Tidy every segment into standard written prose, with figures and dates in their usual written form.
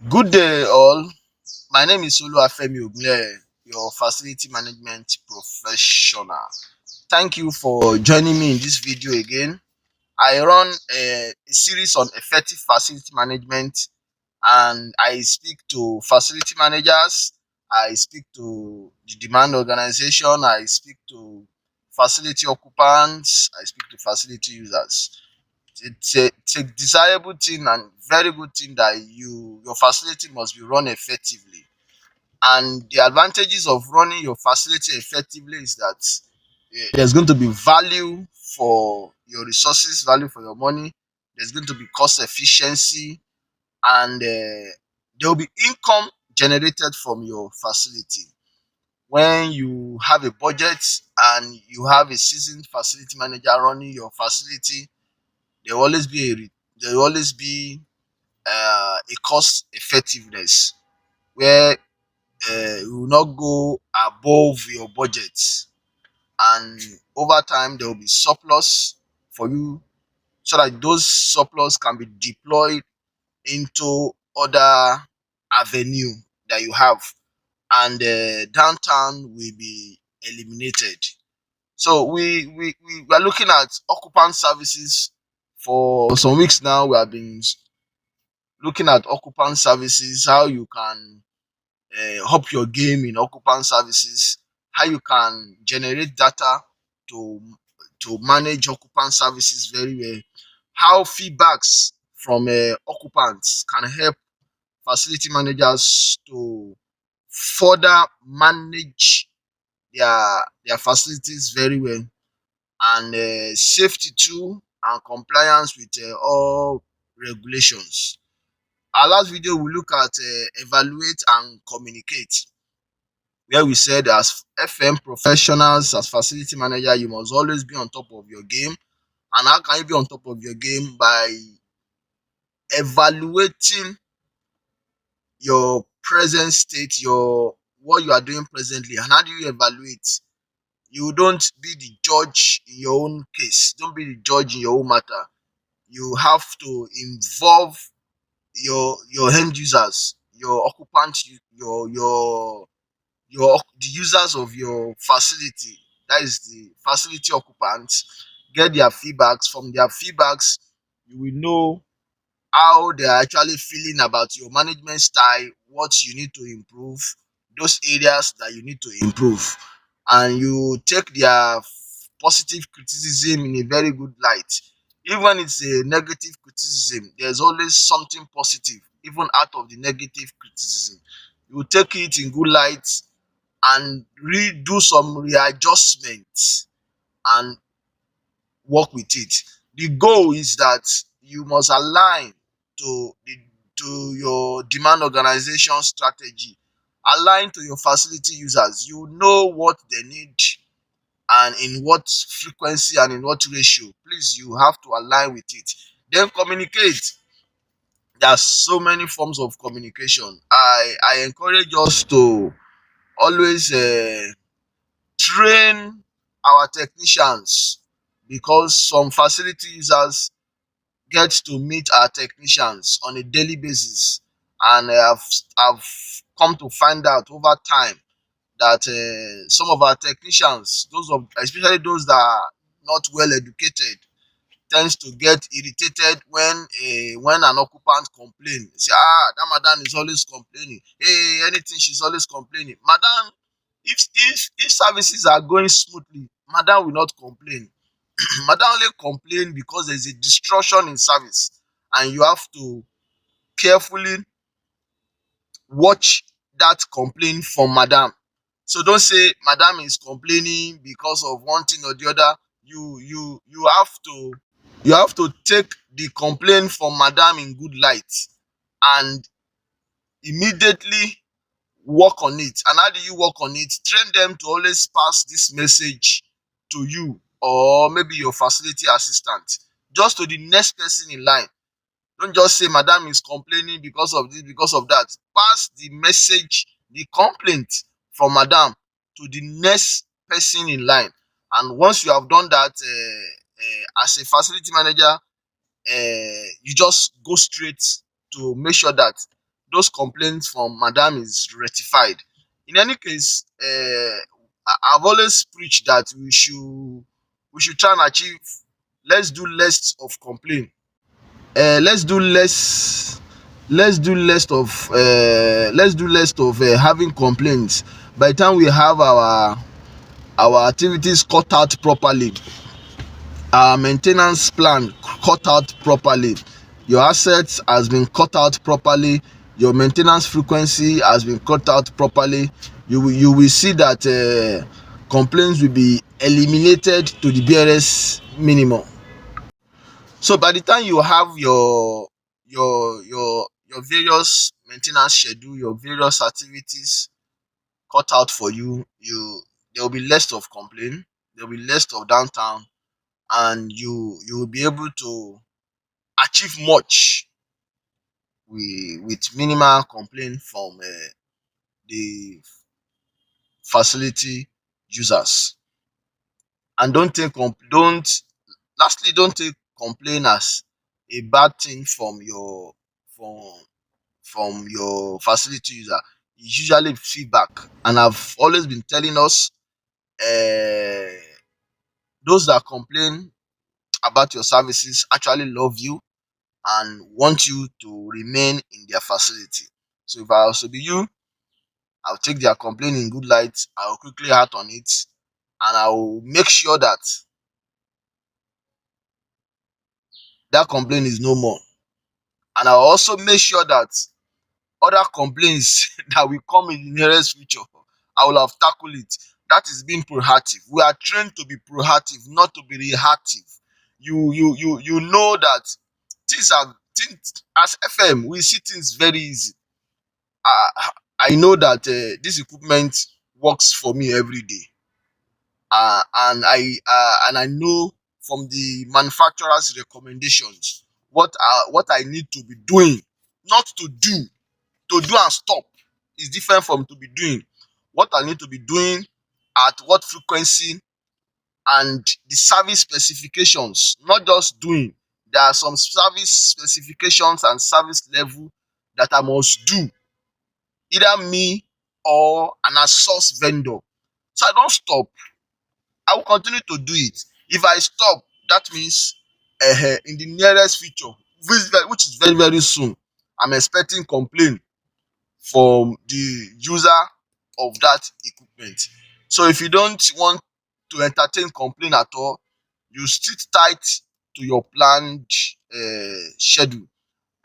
Good day, all. My name is Oluwafemi Ogunle, your facility management professional. Thank you for joining me in this video again. I run a series on effective facility management, and I speak to facility managers, I speak to the demand organization, I speak to facility occupants, I speak to facility users. It's a desirable thing and very good thing that your facility must be run effectively. And the advantages of running your facility effectively is that there's going to be value for your resources, value for your money. There's going to be cost efficiency, and there will be income generated from your facility. When you have a budget and you have a seasoned facility manager running your facility, there will always be there will always be a cost effectiveness where you will not go above your budget, and over time there will be surplus for you, so that those surplus can be deployed into other avenue that you have, and downtown will be eliminated. So we are looking at occupant services. For some weeks now we have been looking at occupant services, how you can up your game in occupant services, how you can generate data to manage occupant services very well, how feedbacks from occupants can help facility managers to further manage their facilities very well, and safety too, and compliance with all regulations. Our last video we look at evaluate and communicate, where we said as FM professionals, as facility manager, you must always be on top of your game. And how can you be on top of your game? By evaluating your present state, your what you are doing presently. And how do you evaluate? You don't be the judge in your own case. Don't be the judge in your own matter. You have to involve your end users, your occupant, the users of your facility. That is the facility occupants. Get their feedbacks. From their feedbacks, you will know how they are actually feeling about your management style, what you need to improve, those areas that you need to improve, and you take their positive criticism in a very good light. Even when it's a negative criticism, there's always something positive, even out of the negative criticism. You take it in good light and redo some readjustments and work with it. The goal is that you must align to your demand organization strategy, align to your facility users. You know what they need and in what frequency and in what ratio. Please, you have to align with it. Then communicate. There are so many forms of communication. I encourage us to always train our technicians, because some facility users get to meet our technicians on a daily basis, and I've come to find out over time that some of our technicians, those of especially those that are not well educated, tends to get irritated when an occupant complain. Say, that madam is always complaining. Hey, anything she's always complaining. Madam, if services are going smoothly, madam will not complain. Madam only complain because there's a disruption in service, and you have to carefully watch that complaint from madam. So don't say madam is complaining because of one thing or the other. You have to take the complaint from madam in good light and immediately work on it. And how do you work on it? Train them to always pass this message to you, or maybe your facility assistant, just to the next person in line. Don't just say madam is complaining because of this, because of that. Pass the message, the complaint from madam to the next person in line. And once you have done that, as a facility manager, you just go straight to make sure that those complaints from madam is rectified. In any case, I've always preached that we should try and achieve. Let's do less of complaint. Let's do less of having complaints. By the time we have our activities cut out properly, our maintenance plan cut out properly, your assets has been cut out properly, your maintenance frequency has been cut out properly, you will see that complaints will be eliminated to the barest minimum. So by the time you have your various maintenance schedule, your various activities cut out for you, there will be less of complaint, there will be less of downtime, and you will be able to achieve much with minimal complaint from the facility users. And don't lastly, don't take complaint as a bad thing from your facility user. It's usually feedback, and I've always been telling us, uh, those that complain about your services actually love you and want you to remain in their facility. So if I also be you, I'll take their complaint in good light, I'll quickly act on it, and I'll make sure that that complaint is no more. And I'll also make sure that other complaints that will come in the nearest future, I will have tackled it. That is being proactive. We are trained to be proactive, not to be reactive. You know that things as FM, we see things very easy. I know that this equipment works for me every day, and I know from the manufacturer's recommendations what I need to be doing, not to do and stop is different from to be doing. What I need to be doing, at what frequency, and the service specifications, not just doing. There are some service specifications and service level that I must do, either me or an outsource vendor. So I don't stop. I will continue to do it. If I stop, that means in the nearest future, which is very, very soon, I'm expecting complaint from the user of that equipment. So if you don't want to entertain complaint at all, you stick tight to your planned schedule.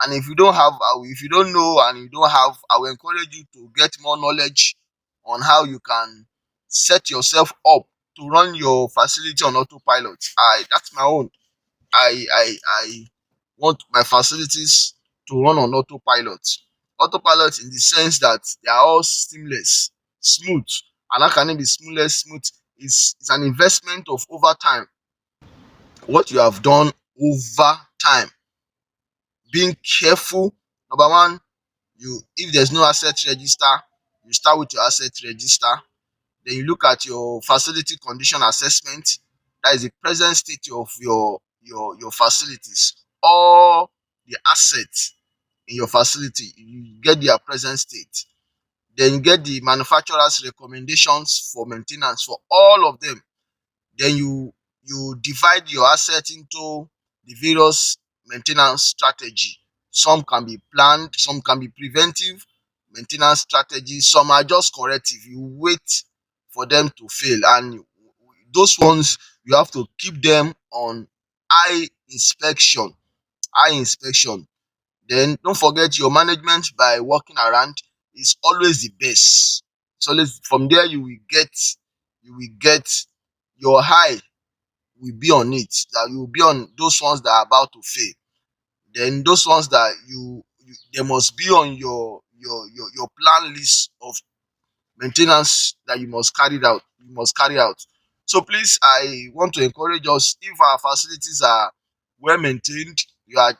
And if you don't know and you don't have, I will encourage you to get more knowledge on how you can set yourself up to run your facility on autopilot. That's my own. I want my facilities to run on autopilot. Autopilot in the sense that they are all seamless, smooth. And how can it be seamless, smooth? Is an investment of over time. What you have done over time, being careful. Number one, you if there's no asset register, you start with your asset register. Then you look at your facility condition assessment. That is the present state of your facilities. All the assets in your facility, you get their present state. Then you get the manufacturer's recommendations for maintenance for all of them. Then you divide your asset into the various maintenance strategy. Some can be planned, some can be preventive maintenance strategies, some are just corrective. You wait for them to fail, and those ones you have to keep them on eye inspection. Eye inspection. Then don't forget your management by working around is always the best. It's always from there you will get your eye will be on it, that you will be on those ones that are about to fail. Then those ones that they must be on your plan list of maintenance that you must carry out. So please, I want to encourage us, if our facilities are well maintained, you are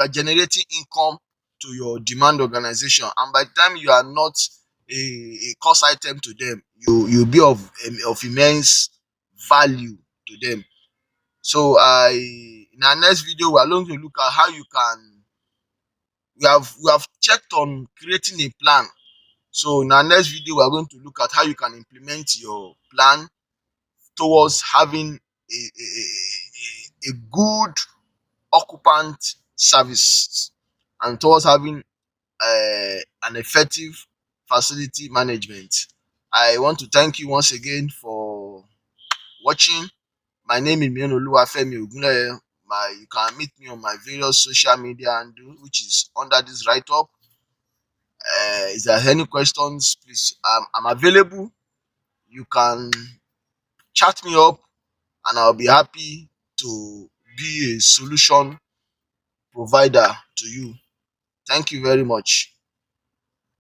generating income to your demand organization, and by the time you are not a cost item to them, you'll be of immense value to them. So in our next video, we are going to look at how you can We have checked on creating a plan. So in our next video, we are going to look at how you can implement your plan towards having a good occupant service, and towards having an effective facility management. I want to thank you once again for watching. My name is Oluwafemi Ogunleye. You can meet me on my various social media handle, which is under this write up. Is there any questions? Please, I'm available. You can chat me up, and I'll be happy to be a solution provider to you. Thank you very much.